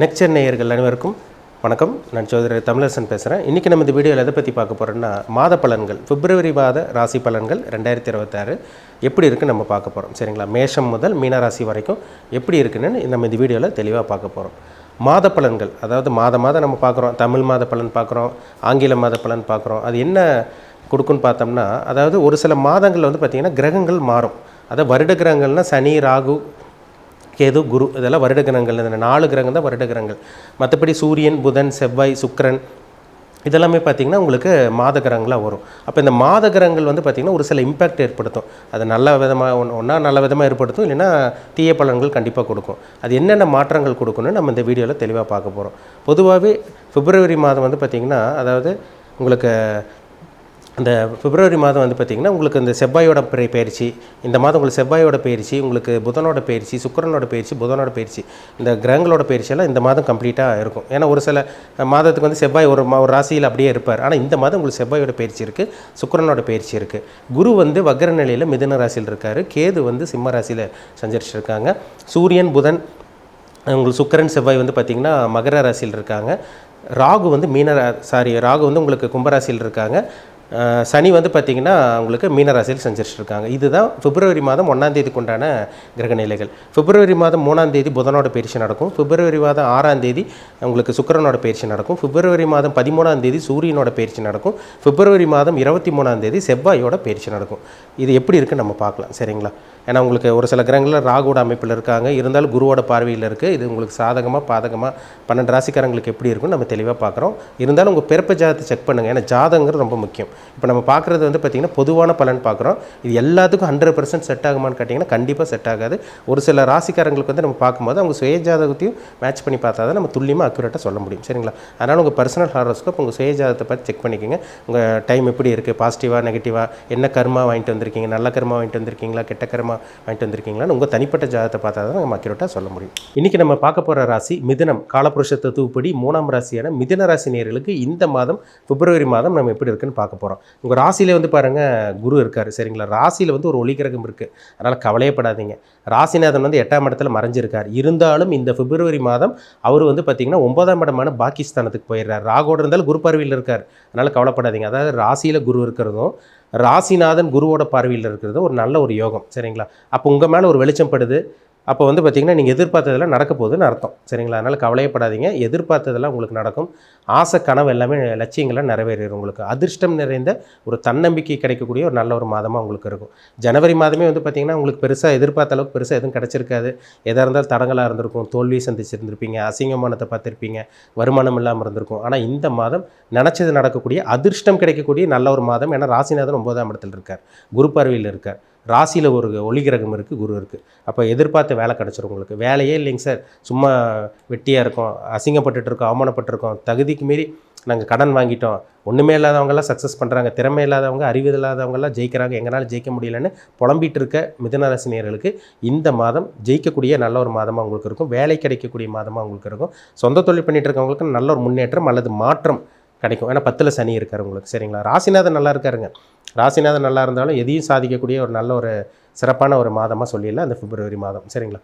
Next நேயர்கள் அனைவருக்கும் வணக்கம். நான் ஜோதிடர் தமிழரசன் பேசுகிறேன். இன்றைக்கி நம்ம இந்த வீடியோவில் எதை பற்றி பார்க்க போகிறோம்னா மாத பலன்கள், பிப்ரவரி மாத ராசி பலன்கள் 2026 எப்படி இருக்குன்னு நம்ம பார்க்க போகிறோம். சரிங்களா? மேஷம் முதல் மீன ராசி வரைக்கும் எப்படி இருக்குன்னு நம்ம இந்த வீடியோவில் தெளிவாக பார்க்க போகிறோம். மாத பலன்கள், அதாவது மாதம் நம்ம பார்க்குறோம். தமிழ் மாத பலன் பார்க்குறோம், ஆங்கில மாத பலன் பார்க்குறோம். அது என்ன கொடுக்குன்னு பார்த்தோம்னா, அதாவது ஒரு சில மாதங்கள் வந்து பார்த்திங்கன்னா கிரகங்கள் மாறும். அதாவது வருட கிரகங்கள்னால் சனி, ராகு, கேது, குரு, இதெல்லாம் வருட கிரகங்கள். இந்த 4 கிரகம் தான் வருட கிரகங்கள். மற்றபடி சூரியன், புதன், செவ்வாய், சுக்கிரன் இதெல்லாமே பார்த்திங்கன்னா உங்களுக்கு மாத கிரகங்களாக வரும். அப்போ இந்த மாத கிரகங்கள் வந்து பார்த்திங்கன்னா ஒரு சில இம்பேக்ட் ஏற்படுத்தும். அது நல்ல விதமாக ஒன்றா நல்ல விதமாக ஏற்படுத்தும், இல்லைன்னா தீய பலன்கள் கண்டிப்பாக கொடுக்கும். அது என்னென்ன மாற்றங்கள் கொடுக்கணும்னு நம்ம இந்த வீடியோவில் தெளிவாக பார்க்க போகிறோம். பொதுவாகவே பிப்ரவரி மாதம் வந்து பார்த்திங்கன்னா, அதாவது உங்களுக்கு அந்த பிப்ரவரி மாதம் வந்து பார்த்திங்கன்னா உங்களுக்கு இந்த செவ்வாயோட பயிற்சி, இந்த மாதம் உங்களுக்கு செவ்வாயோட பயிற்சி, உங்களுக்கு புதனோட பயிற்சி, சுக்கிரனோட பயிற்சி, புதனோட பயிற்சி, இந்த கிரகங்களோட பயிற்சியெல்லாம் இந்த மாதம் கம்ப்ளீட்டாக இருக்கும். ஏன்னா ஒரு சில மாதத்துக்கு வந்து செவ்வாய் ஒரு ராசியில் அப்படியே இருப்பார். ஆனால் இந்த மாதம் உங்களுக்கு செவ்வாயோட பயிற்சி இருக்குது, சுக்கிரனோட பயிற்சி இருக்குது. குரு வந்து வக்ர நிலையில் மிதுன ராசியில் இருக்கார், கேது வந்து சிம்ம ராசியில் சஞ்சரிச்சிருக்காங்க. சூரியன், புதன், உங்களுக்கு சுக்கிரன், செவ்வாய் வந்து பார்த்திங்கன்னா மகர ராசியில் இருக்காங்க. ராகு வந்து ராகு வந்து உங்களுக்கு கும்பராசியில் இருக்காங்க. சனி வந்து பார்த்திங்கன்னா உங்களுக்கு மீனராசியில் சஞ்சரிச்சிருக்காங்க. இதுதான் பிப்ரவரி மாதம் 1ஆம் தேதிக்கு உண்டான கிரகநிலைகள். பிப்ரவரி மாதம் 3ஆம் தேதி புதனோட பயிற்சி நடக்கும். பிப்ரவரி மாதம் 6ஆம் தேதி உங்களுக்கு சுக்கிரனோட பயிற்சி நடக்கும். பிப்ரவரி மாதம் 13ஆம் தேதி சூரியனோட பயிற்சி நடக்கும். பிப்ரவரி மாதம் 23ஆம் தேதி செவ்வாயோட பயிற்சி நடக்கும். இது எப்படி இருக்குன்னு நம்ம பார்க்கலாம். சரிங்களா? ஏன்னா உங்களுக்கு ஒரு சில கிரகங்களில் ராகுவோட அமைப்பில் இருக்காங்க, இருந்தாலும் குருவோட பார்வையில் இருக்குது. இது உங்களுக்கு சாதகமாக பாதகமாக 12 ராசிக்காரங்களுக்கு எப்படி இருக்குன்னு நம்ம தெளிவாக பார்க்குறோம். இருந்தாலும் உங்கள் பிறப்பு ஜாதகத்தை செக் பண்ணுங்கள். ஏன்னா ஜாதகங்கிறது ரொம்ப முக்கியம். இப்போ நம்ம பார்க்குறது வந்து பார்த்திங்கன்னா பொதுவான பலன் பார்க்குறோம். இது எல்லாத்துக்கும் 100% செட் ஆகுமான்னு கேட்டிங்கன்னா கண்டிப்பாக செட் ஆகாது. ஒரு சில ராசிக்காரங்களுக்கு வந்து நம்ம பார்க்கும்போது அவங்க சுய ஜாதகத்தையும் மேட்ச் பண்ணி பார்த்தா தான் நம்ம துல்லியமாக அக்யூரேட்டாக சொல்ல முடியும். சரிங்களா? அதனால் உங்கள் பர்சனல் ஹாரோஸ்கோப் உங்கள் சுய ஜாதகத்தை பார்த்து செக் பண்ணிக்கோங்க. உங்கள் டைம் எப்படி இருக்குது, பாசிட்டிவாக நெகட்டிவாக, என்ன கர்மா வாங்கிட்டு வந்திருக்கீங்க, நல்ல கர்மா வாங்கிட்டு வந்திருக்கீங்களா, கெட்ட கர்மா வாங்கிட்டு வந்திருக்கீங்களான்னு உங்கள் தனிப்பட்ட ஜாதகத்தை பார்த்தா தான் நம்ம அக்யூரேட்டாக சொல்ல முடியும். இன்றைக்கி நம்ம பார்க்க போகிற ராசி மிதுனம். காலபுருஷ தத்துவப்படி 3ஆம் ராசியான மிதுன ராசி நேயர்களுக்கு இந்த மாதம் பிப்ரவரி மாதம் நம்ம எப்படி இருக்குன்னு பார்க்க போகிறோம். உங்கள் ராசியில் வந்து பாருங்கள் குரு இருக்கார். சரிங்களா? ராசியில் வந்து ஒரு ஒளிகிரகம் இருக்குது. அதனால் கவலையப்படாதீங்க. ராசிநாதன் வந்து 8ஆம் இடத்துல மறைஞ்சிருக்கார். இருந்தாலும் இந்த பிப்ரவரி மாதம் அவர் வந்து பார்த்திங்கன்னா 9ஆம் இடமான பாகிஸ்தானத்துக்கு போயிடுறார். ராகோடு இருந்தாலும் குரு பார்வையில் இருக்கார். அதனால் கவலைப்படாதீங்க. அதாவது ராசியில் குரு இருக்கிறதும் ராசிநாதன் குருவோட பார்வையில் இருக்கிறதும் ஒரு நல்ல ஒரு யோகம். சரிங்களா? அப்போ உங்கள் மேலே ஒரு வெளிச்சம் படுது. அப்போ வந்து பார்த்திங்கன்னா நீங்கள் எதிர்பார்த்ததெல்லாம் நடக்க போகுதுன்னு அர்த்தம். சரிங்களா? அதனால் கவலையப்படாதீங்க. எதிர்பார்த்ததெல்லாம் உங்களுக்கு நடக்கும். ஆசை கனவு எல்லாமே லட்சியங்கள்லாம் நிறைவேறும். உங்களுக்கு அதிர்ஷ்டம் நிறைந்த ஒரு தன்னம்பிக்கை கிடைக்கக்கூடிய ஒரு நல்ல ஒரு மாதமாக உங்களுக்கு இருக்கும். ஜனவரி மாதமே வந்து பார்த்திங்கன்னா உங்களுக்கு பெருசாக எதிர்பார்த்த அளவுக்கு பெருசாக எதுவும் கிடச்சிருக்காது. எதாக இருந்தாலும் தடங்களாக இருந்திருக்கும், தோல்வியை சந்திச்சிருந்திருப்பீங்க, அசிங்கமானத்தை பார்த்துருப்பீங்க, வருமானம் இல்லாமல் இருந்திருக்கும். ஆனால் இந்த மாதம் நினச்சது நடக்கக்கூடிய அதிர்ஷ்டம் கிடைக்கக்கூடிய நல்ல ஒரு மாதம். ஏன்னா ராசிநாதன் 9ஆம் இடத்துல இருக்கார், குரு பார்வையில் இருக்கார். ராசியில் ஒரு ஒளிகிரகம் இருக்குது, குரு இருக்குது. அப்போ எதிர்பார்த்த வேலை கிடச்சிரும். உங்களுக்கு வேலையே இல்லைங்க சார், சும்மா வெட்டியாக இருக்கோம், அசிங்கப்பட்டுருக்கோம், அவமானப்பட்டிருக்கோம், தகுதிக்கு மீறி நாங்கள் கடன் வாங்கிட்டோம், ஒன்றுமே இல்லாதவங்கெல்லாம் சக்ஸஸ் பண்ணுறாங்க, திறமை இல்லாதவங்க, அறிவு இல்லாதவங்கெல்லாம் ஜெயிக்கிறாங்க, எங்களால் ஜெயிக்க முடியலன்னு புலம்பிகிட்டு இருக்க மிதுனராசி நேயர்களுக்கு இந்த மாதம் ஜெயிக்கக்கூடிய நல்ல ஒரு மாதமாக உங்களுக்கு இருக்கும். வேலை கிடைக்கக்கூடிய மாதமாக உங்களுக்கு இருக்கும். சொந்த தொழில் பண்ணிகிட்டு இருக்கவங்களுக்கு நல்ல ஒரு முன்னேற்றம் அல்லது மாற்றம் கிடைக்கும். ஏன்னா 10ல் சனி இருக்கார் உங்களுக்கு. சரிங்களா? ராசிநாதன் நல்லா இருக்காருங்க. ராசிநாதன் நல்லா இருந்தாலும் எதையும் சாதிக்கக்கூடிய ஒரு நல்ல ஒரு சிறப்பான ஒரு மாதமாக சொல்லிடலாம் இந்த பிப்ரவரி மாதம். சரிங்களா?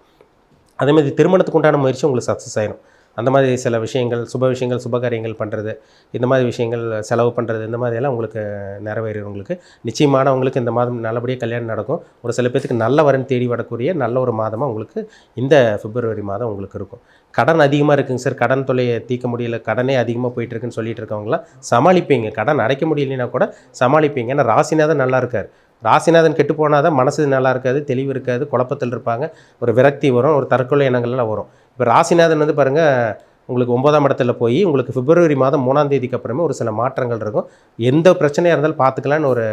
அதேமாதிரி திருமணத்துக்கு உண்டான முயற்சி உங்களுக்கு சக்ஸஸ் ஆயிடும். அந்த மாதிரி சில விஷயங்கள், சுப விஷயங்கள், சுபகாரியங்கள் பண்ணுறது, இந்த மாதிரி விஷயங்கள் செலவு பண்ணுறது, இந்த மாதிரியெல்லாம் உங்களுக்கு நிறைவேறும். உங்களுக்கு நிச்சயமானவங்களுக்கு இந்த மாதம் நல்லபடியாக கல்யாணம் நடக்கும். ஒரு சில பேருக்கு நல்ல வரன் தேடி வரக்கூடிய நல்ல ஒரு மாதமாக உங்களுக்கு இந்த பிப்ரவரி மாதம் உங்களுக்கு இருக்கும். கடன் அதிகமாக இருக்குங்க சார், கடன் தொல்லையை தீர்க்க முடியல, கடனே அதிகமாக போயிட்டுருக்குன்னு சொல்லிட்டு இருக்கவங்களாம் சமாளிப்பீங்க. கடன் அடைக்க முடியலைன்னா கூட சமாளிப்பீங்க. ஏன்னா ராசிநாதன் நல்லா இருக்கார். ராசிநாதன் கெட்டு போனால் தான் மனசு நல்லா இருக்காது, தெளிவு இருக்காது, குழப்பத்தில் இருப்பாங்க, ஒரு விரக்தி வரும், ஒரு தற்கொலை எண்ணங்கள்லாம் வரும். இப்போ ராசிநாதன் வந்து பாருங்கள் உங்களுக்கு 9ஆம் இடத்துல போய் உங்களுக்கு பிப்ரவரி மாதம் 3ஆம் தேதிக்கு அப்புறமே ஒரு சில மாற்றங்கள் இருக்கும். எந்த பிரச்சனையாக இருந்தாலும் பார்த்துக்கலான்னு ஒரு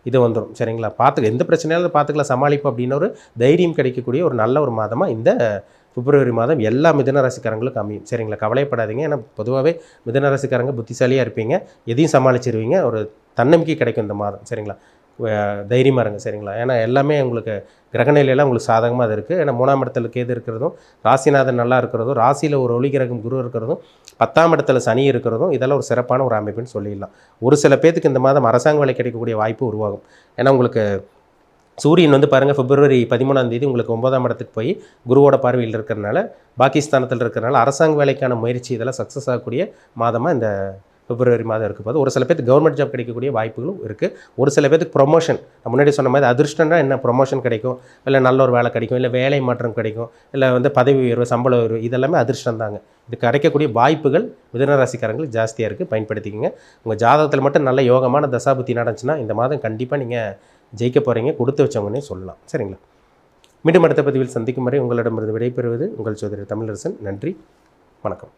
இது வந்துடும். சரிங்களா? எந்த பிரச்சனையாக இருந்தாலும் பார்த்துக்கலாம், சமாளிப்போம் அப்படின்னு ஒரு தைரியம் கிடைக்கக்கூடிய ஒரு நல்ல ஒரு மாதமாக இந்த பிப்ரவரி மாதம் எல்லா மிதுன ராசிக்காரங்களுக்கும் அமையும். சரிங்களா? கவலைப்படாதீங்க. ஏன்னா பொதுவாகவே மிதுன ராசிக்காரங்க புத்திசாலியாக இருப்பீங்க, எதையும் சமாளிச்சிருவீங்க, ஒரு தன்னம்பிக்கை கிடைக்கும் இந்த மாதம். சரிங்களா? தைரியமாக இருங்க. சரிங்களா? ஏன்னா எல்லாமே உங்களுக்கு கிரகநிலையெல்லாம் உங்களுக்கு சாதகமாக அது இருக்குது. ஏன்னா 3ஆம் இடத்துல கேது இருக்கிறதும், ராசிநாதன் நல்லா இருக்கிறதும், ராசியில் ஒரு ஒளிகிரகம் குரு இருக்கிறதும், 10ஆம் இடத்துல சனி இருக்கிறதும், இதெல்லாம் ஒரு சிறப்பான ஒரு அமைப்புன்னு சொல்லிடலாம். ஒரு சில பேருக்கு இந்த மாதம் அரசாங்க வேலை கிடைக்கக்கூடிய வாய்ப்பு உருவாகும். ஏன்னா உங்களுக்கு சூரியன் வந்து பாருங்கள் பிப்ரவரி 13ஆம் தேதி உங்களுக்கு 9ஆம் இடத்துக்கு போய் குருவோட பார்வையில் இருக்கிறனால பாகிஸ்தானத்தில் இருக்கிறனால அரசாங்க வேலைக்கான முயற்சி இதெல்லாம் சக்ஸஸ் ஆகக்கூடிய மாதமாக இந்த பிப்ரவரி மாதம் இருக்க போது ஒரு சில பேருக்கு கவர்மெண்ட் ஜாப் கிடைக்கக்கூடிய வாய்ப்புகளும் இருக்குது. ஒரு சில பேருக்கு ப்ரொமோஷன் முன்னாடி சொன்ன மாதிரி அதிர்ஷ்டம்னா என்ன ப்ரொமோஷன் கிடைக்கும், இல்லை நல்ல ஒரு வேலை கிடைக்கும், இல்லை வேலை மாற்றம் கிடைக்கும், இல்லை வந்து பதவி உயர்வு சம்பள உயர்வு இதெல்லாமே அதிர்ஷ்டம் தாங்க. இது கிடைக்கக்கூடிய வாய்ப்புகள் மிதுன ராசிக்காரங்களுக்கு ஜாஸ்தியாக இருக்குது, பயன்படுத்திக்கங்க. உங்கள் ஜாதகத்தில் மட்டும் நல்ல யோகமான தசாபுத்தி நடந்துச்சுன்னா இந்த மாதம் கண்டிப்பாக நீங்கள் ஜெயிக்க போகிறீங்க, கொடுத்து வச்சவங்கன்னே சொல்லலாம். சரிங்களா? மீண்டும் அடுத்த பதிவில் சந்திக்கும் வரை உங்களிடமிருந்து விடைபெறுவது உங்கள் சோதரி தமிழரசன். நன்றி, வணக்கம்.